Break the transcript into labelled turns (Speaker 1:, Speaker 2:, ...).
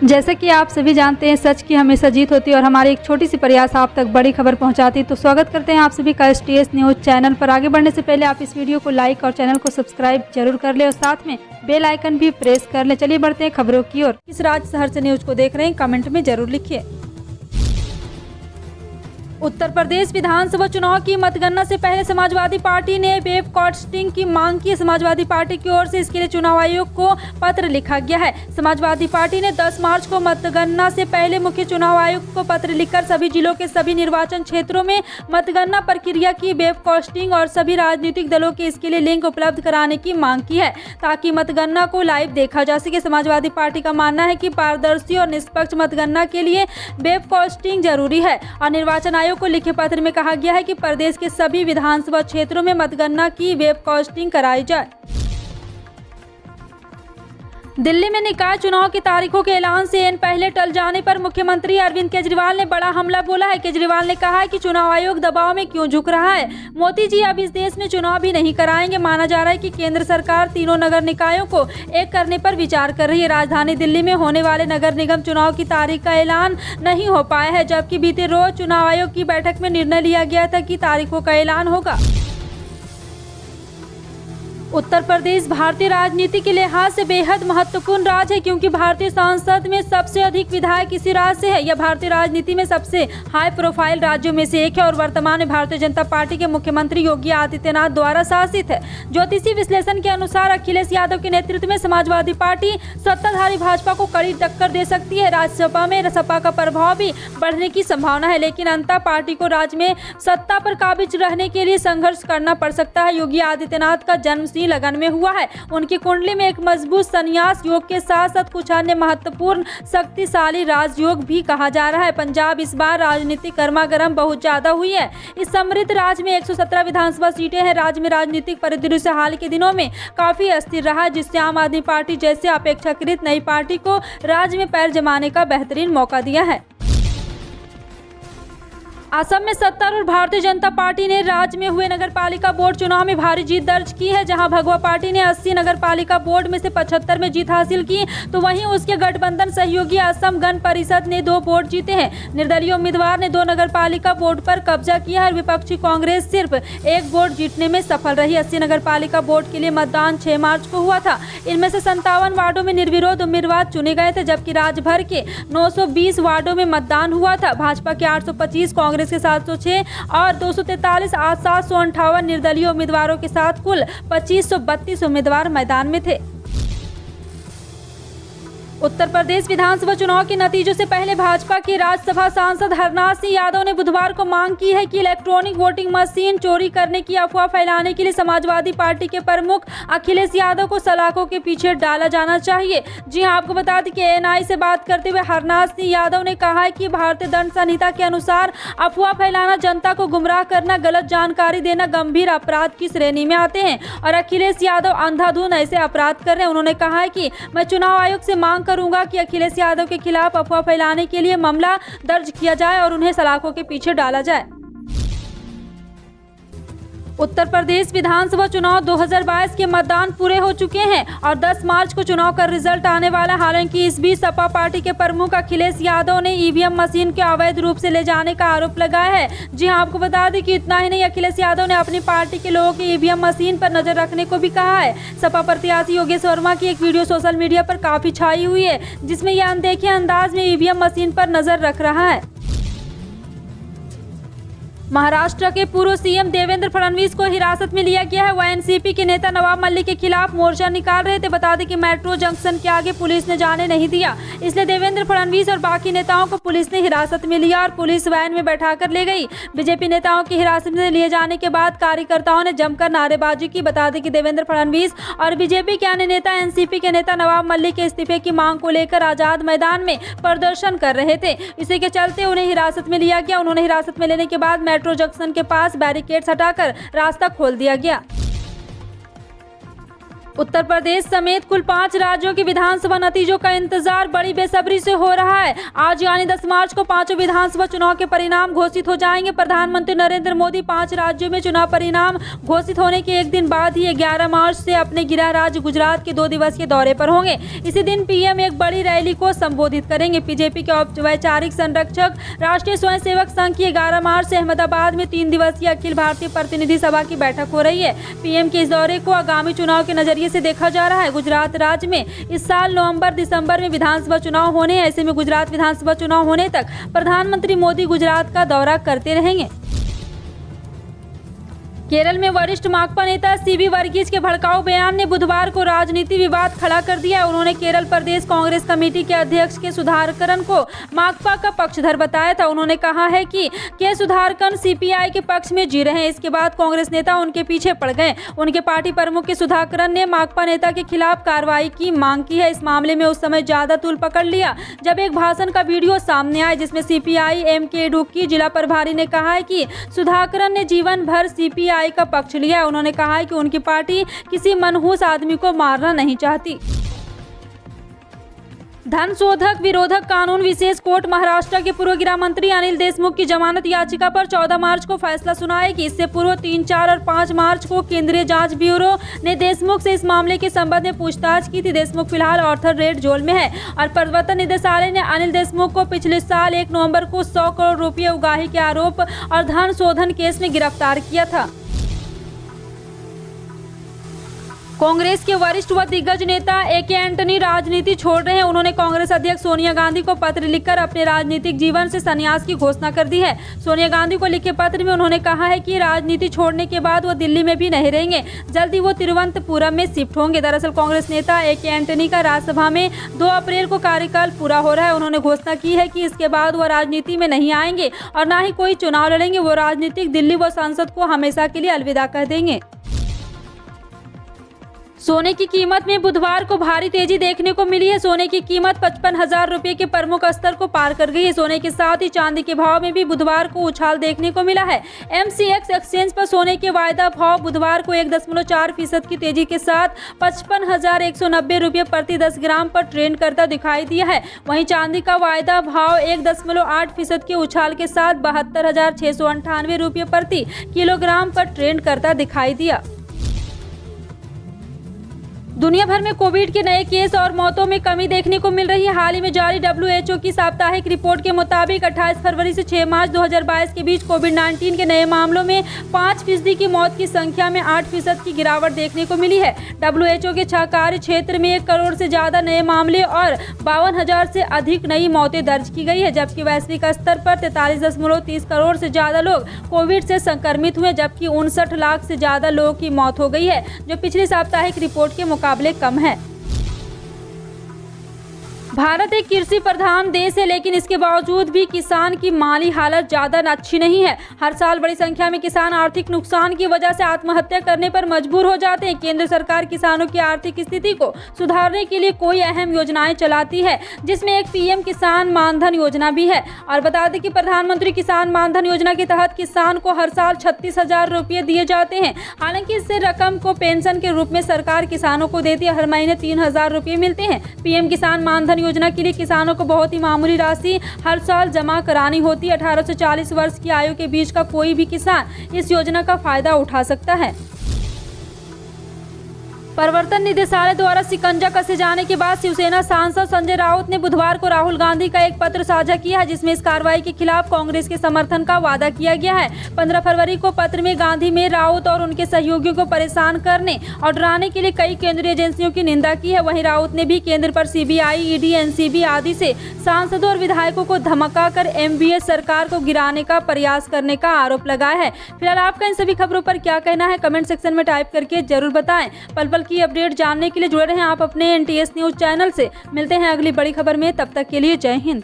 Speaker 1: जैसे कि आप सभी जानते हैं, सच की हमेशा जीत होती है और हमारी एक छोटी सी प्रयास आप तक बड़ी खबर पहुंचाती है। तो स्वागत करते हैं आप सभी का STS न्यूज़ चैनल पर। आगे बढ़ने से पहले आप इस वीडियो को लाइक और चैनल को सब्सक्राइब जरूर कर ले और साथ में बेल आइकन भी प्रेस कर ले। चलिए बढ़ते हैं खबरों की ओर। किस राज्य शहर से न्यूज को देख रहे हैं, कमेंट में जरूर लिखिए। उत्तर प्रदेश विधानसभा चुनाव की मतगणना से पहले समाजवादी पार्टी ने वेब कास्टिंग की मांग की। समाजवादी पार्टी की ओर से इसके लिए चुनाव आयोग को पत्र लिखा गया है। समाजवादी पार्टी ने 10 मार्च को मतगणना से पहले मुख्य चुनाव आयुक्त को पत्र लिखकर सभी जिलों के सभी निर्वाचन क्षेत्रों में मतगणना प्रक्रिया की वेब कास्टिंग और सभी राजनीतिक दलों के इसके लिए लिंक उपलब्ध कराने की मांग की है, ताकि मतगणना को लाइव देखा जा सके। समाजवादी पार्टी का मानना है कि पारदर्शी और निष्पक्ष मतगणना के लिए वेब कास्टिंग जरूरी है और निर्वाचन आयोग को लिखे पत्र में कहा गया है कि प्रदेश के सभी विधानसभा क्षेत्रों में मतगणना की वेब कास्टिंग कराई जाए। दिल्ली में निकाय चुनाव की तारीखों के ऐलान से इन पहले टल जाने पर मुख्यमंत्री अरविंद केजरीवाल ने बड़ा हमला बोला है। केजरीवाल ने कहा है कि चुनाव आयोग दबाव में क्यों झुक रहा है। मोदी जी अब इस देश में चुनाव भी नहीं कराएंगे। माना जा रहा है कि केंद्र सरकार तीनों नगर निकायों को एक करने पर विचार कर रही है। राजधानी दिल्ली में होने वाले नगर निगम चुनाव की तारीख का ऐलान नहीं हो पाया है, जबकि बीते रोज चुनाव आयोग की बैठक में निर्णय लिया गया था कि तारीखों का ऐलान होगा। उत्तर प्रदेश भारतीय राजनीति के लिहाज से बेहद महत्वपूर्ण राज्य है, क्योंकि भारतीय संसद में सबसे अधिक विधायक इसी राज्य से है। यह भारतीय राजनीति में सबसे हाई प्रोफाइल राज्यों में से एक है और वर्तमान में भारतीय जनता पार्टी के मुख्यमंत्री योगी आदित्यनाथ द्वारा शासित है। ज्योतिषी विश्लेषण के अनुसार अखिलेश यादव के नेतृत्व में समाजवादी पार्टी सत्ताधारी भाजपा को कड़ी टक्कर दे सकती है। राज्यसभा में सपा का प्रभाव भी बढ़ने की संभावना है, लेकिन अंततः पार्टी को राज्य में सत्ता पर काबिज रहने के लिए संघर्ष करना पड़ सकता है। योगी आदित्यनाथ का जन्म लगन में हुआ है। उनकी कुंडली में एक मजबूत संन्यास योग के साथ साथ कुछ अन्य महत्वपूर्ण शक्तिशाली राजयोग भी कहा जा रहा है। पंजाब इस बार राजनीतिक गर्मागर्म बहुत ज्यादा हुई है। इस समृद्ध राज्य में 117 विधानसभा सीटें हैं। राज्य में राजनीतिक परिदृश्य हाल के दिनों में काफी अस्थिर रहा है, जिससे आम आदमी पार्टी जैसे अपेक्षाकृत नई पार्टी को राज्य में पैर जमाने का बेहतरीन मौका दिया है। असम में सत्तारूढ़ और भारतीय जनता पार्टी ने राज्य में हुए नगरपालिका बोर्ड चुनाव में भारी जीत दर्ज की है। जहां भगवा पार्टी ने 80 नगरपालिका बोर्ड में से 75 में जीत हासिल की, तो वहीं उसके गठबंधन सहयोगी असम गण परिषद ने 2 बोर्ड जीते हैं। निर्दलीय उम्मीदवार ने 2 नगरपालिका बोर्ड पर कब्जा किया है और विपक्षी कांग्रेस सिर्फ 1 बोर्ड जीतने में सफल रही। 80 नगरपालिका बोर्ड के लिए मतदान 6 मार्च को हुआ था। इनमें से 57 वार्डों में निर्विरोध उम्मीदवार चुने गए थे, जबकि राज्य भर के 920 वार्डों में मतदान हुआ था। भाजपा के 825, कांग्रेस के 706 और 243 758 निर्दलीय उम्मीदवारों के साथ कुल 2532 उम्मीदवार मैदान में थे। उत्तर प्रदेश विधानसभा चुनाव के नतीजों से पहले भाजपा के राज्यसभा सांसद हरनाथ सिंह यादव ने बुधवार को मांग की है कि इलेक्ट्रॉनिक वोटिंग मशीन चोरी करने की अफवाह फैलाने के लिए समाजवादी पार्टी के प्रमुख अखिलेश यादव को सलाखों के पीछे डाला जाना चाहिए। जी हां, आपको बता दें कि ANI से बात करते हुए हरनाथ सिंह यादव ने कहा है कि भारतीय दंड संहिता के अनुसार अफवाह फैलाना, जनता को गुमराह करना, गलत जानकारी देना गंभीर अपराध की श्रेणी में आते हैं और अखिलेश यादव अंधाधुंध ऐसे अपराध कर रहे हैं। उन्होंने कहा है कि मैं चुनाव आयोग से मांग करूंगा कि अखिलेश यादव के खिलाफ अफवाह फैलाने के लिए मामला दर्ज किया जाए और उन्हें सलाखों के पीछे डाला जाए। उत्तर प्रदेश विधानसभा चुनाव 2022 के मतदान पूरे हो चुके हैं और 10 मार्च को चुनाव का रिजल्ट आने वाला है। हालांकि इस बीच सपा पार्टी के प्रमुख अखिलेश यादव ने EVM मशीन के अवैध रूप से ले जाने का आरोप लगाया है। जी हां, आपको बता दें कि इतना ही नहीं, अखिलेश यादव ने अपनी पार्टी के लोगों की EVM मशीन पर नजर रखने को भी कहा है। सपा प्रत्याशी योगेश वर्मा की एक वीडियो सोशल मीडिया पर काफी छाई हुई है, जिसमें यह अनदेखे अंदाज में EVM मशीन पर नजर रख रहा है। महाराष्ट्र के पूर्व सीएम देवेंद्र फडणवीस को हिरासत में लिया गया है। वह एनसीपी के नेता नवाब मलिक के खिलाफ मोर्चा निकाल रहे थे। बता दें कि मेट्रो जंक्शन के आगे पुलिस ने जाने नहीं दिया, इसलिए देवेंद्र फडणवीस और बाकी नेताओं को पुलिस ने हिरासत में लिया और पुलिस वैन में बैठाकर ले गई। बीजेपी नेताओं की हिरासत में लिए जाने के बाद कार्यकर्ताओं ने जमकर नारेबाजी की। बता दें कि देवेंद्र फडणवीस और बीजेपी के अन्य नेता एनसीपी के नेता नवाब मलिक के इस्तीफे की मांग को लेकर आजाद मैदान में प्रदर्शन कर रहे थे। इसी के चलते उन्हें हिरासत में लिया गया। उन्होंने हिरासत में लेने के बाद मेट्रो जंक्शन के पास बैरिकेड्स हटाकर रास्ता खोल दिया गया। उत्तर प्रदेश समेत कुल 5 राज्यों के विधानसभा नतीजों का इंतजार बड़ी बेसब्री से हो रहा है। आज यानी 10 मार्च को 5 विधानसभा चुनाव के परिणाम घोषित हो जाएंगे। प्रधानमंत्री नरेंद्र मोदी 5 राज्यों में चुनाव परिणाम घोषित होने के एक दिन बाद ही 11 मार्च से अपने गृह राज्य गुजरात के 2 दिवसीय दौरे पर होंगे। इसी दिन पीएम एक बड़ी रैली को संबोधित करेंगे। बीजेपी के वैचारिक संरक्षक राष्ट्रीय स्वयंसेवक संघ की 11 मार्च से अहमदाबाद में 3 दिवसीय अखिल भारतीय प्रतिनिधि सभा की बैठक हो रही है। पीएम के इस दौरे को आगामी चुनाव के नजरिए से देखा जा रहा है। गुजरात राज्य में इस साल नवंबर-दिसंबर में विधानसभा चुनाव होने हैं। ऐसे में गुजरात विधानसभा चुनाव होने तक प्रधानमंत्री मोदी गुजरात का दौरा करते रहेंगे। केरल में वरिष्ठ माकपा नेता सीवी वर्गीस के भड़काऊ बयान ने बुधवार को राजनीति विवाद खड़ा कर दिया। उन्होंने केरल प्रदेश कांग्रेस कमेटी के अध्यक्ष के सुधाकरन को माकपा का पक्षधर बताया था। उन्होंने कहा है कि के सुधाकरन सीपीआई के पक्ष में जी रहे हैं। इसके बाद कांग्रेस नेता उनके पीछे पड़ गए। उनके पार्टी प्रमुख के सुधाकरन ने माकपा नेता के खिलाफ कार्रवाई की मांग की है। इस मामले में उस समय ज्यादा तूल पकड़ लिया जब एक भाषण का वीडियो सामने आया जिसमें सीपीआई एम के इडुक्की जिला प्रभारी ने कहा है कि सुधाकरन ने जीवन भर सीपीआई का पक्ष लिया। उन्होंने कहा है कि उनकी पार्टी किसी मनहूस आदमी को मारना नहीं चाहती। धन शोधक विरोधक कानून विशेष कोर्ट महाराष्ट्र के पूर्व गृह मंत्री अनिल देशमुख की जमानत याचिका पर 14 मार्च को फैसला सुनाएगी। इससे पूर्व 3, 4 और 5 मार्च को केंद्रीय जांच ब्यूरो ने देशमुख से इस मामले के संबंध में पूछताछ की थी। देशमुख फिलहाल ऑर्थर रेड जेल में है और प्रवर्तन निदेशालय ने अनिल देशमुख को पिछले साल 1 नवंबर को 100 करोड़ रुपये उगाही के आरोप और धन शोधन केस में गिरफ्तार किया था। कांग्रेस के वरिष्ठ व दिग्गज नेता ए.के. एंटनी राजनीति छोड़ रहे हैं। उन्होंने कांग्रेस अध्यक्ष सोनिया गांधी को पत्र लिखकर अपने राजनीतिक जीवन से संन्यास की घोषणा कर दी है। सोनिया गांधी को लिखे पत्र में उन्होंने कहा है कि राजनीति छोड़ने के बाद वो दिल्ली में भी नहीं रहेंगे। जल्द ही वो तिरुवनंतपुरम में शिफ्ट होंगे। दरअसल कांग्रेस नेता ए.के. एंटनी का राज्यसभा में 2 अप्रैल को कार्यकाल पूरा हो रहा है। उन्होंने घोषणा की है कि इसके बाद वो राजनीति में नहीं आएंगे और न ही कोई चुनाव लड़ेंगे। वो राजनीतिक दिल्ली व संसद को हमेशा के लिए अलविदा कह देंगे। सोने की कीमत में बुधवार को भारी तेजी देखने को मिली है। सोने की कीमत 55,000 रुपये के प्रमुख स्तर को पार कर गई है। सोने के साथ ही चांदी के भाव में भी बुधवार को उछाल देखने को मिला है। MCX एक्सचेंज पर सोने के वायदा भाव बुधवार को 1.4% की तेजी के साथ 55,190 रुपये प्रति 10 ग्राम पर ट्रेंड करता दिखाई दिया है। वहीं चांदी का वायदा भाव 1.8% के उछाल के साथ 72,698 रुपये प्रति किलोग्राम पर ट्रेंड करता दिखाई दिया। दुनिया भर में कोविड के नए केस और मौतों में कमी देखने को मिल रही है। हाल ही में जारी WHO की साप्ताहिक रिपोर्ट के मुताबिक 28 फरवरी से 6 मार्च 2022 के बीच कोविड-19 के नए मामलों में 5% की मौत की संख्या में 8% की गिरावट देखने को मिली है। WHO के 6 कार्य क्षेत्र में 1 करोड़ से ज्यादा नए मामले और 52,000 से अधिक नई मौतें दर्ज की गई है, जबकि वैश्विक स्तर पर 43.30 करोड़ से ज्यादा लोग कोविड से संक्रमित हुए, जबकि 59 लाख से ज्यादा लोगों की मौत हो गई है, जो पिछली साप्ताहिक रिपोर्ट के मुकाबले कम है। भारत एक कृषि प्रधान देश है, लेकिन इसके बावजूद भी किसान की माली हालत ज़्यादा अच्छी नहीं है। हर साल बड़ी संख्या में किसान आर्थिक नुकसान की वजह से आत्महत्या करने पर मजबूर हो जाते हैं। केंद्र सरकार किसानों की आर्थिक स्थिति को सुधारने के लिए कोई अहम योजनाएं चलाती है, जिसमें एक PM किसान मानधन योजना भी है। और बता दें कि प्रधानमंत्री किसान मानधन योजना के तहत किसान को हर साल 36,000 रुपये दिए जाते हैं। हालांकि इससे रकम को पेंशन के रूप में सरकार किसानों को देती है। हर महीने 3,000 रुपये मिलते हैं। PM किसान मानधन योजना के लिए किसानों को बहुत ही मामूली राशि हर साल जमा करानी होती है। 18 से 40 वर्ष की आयु के बीच का कोई भी किसान इस योजना का फायदा उठा सकता है। प्रवर्तन निदेशालय द्वारा शिकंजा कसे जाने के बाद शिवसेना सांसद संजय राउत ने बुधवार को राहुल गांधी का एक पत्र साझा किया है, जिसमें इस कार्रवाई के खिलाफ कांग्रेस के समर्थन का वादा किया गया है। 15 फरवरी को पत्र में गांधी में राउत और उनके सहयोगियों को परेशान करने और डराने के लिए कई केंद्रीय एजेंसियों की निंदा की है। वहीं राउत ने भी केंद्र पर CBI, ED, NCB आदि से सांसदों और विधायकों को धमकाकर MBS सरकार को गिराने का प्रयास करने का आरोप लगाया है। फिलहाल आपका इन सभी खबरों पर क्या कहना है, कमेंट सेक्शन में टाइप करके जरूर बताएं। पल पल की अपडेट जानने के लिए जुड़े रहें आप अपने NTS न्यूज चैनल से। मिलते हैं अगली बड़ी खबर में, तब तक के लिए जय हिंद।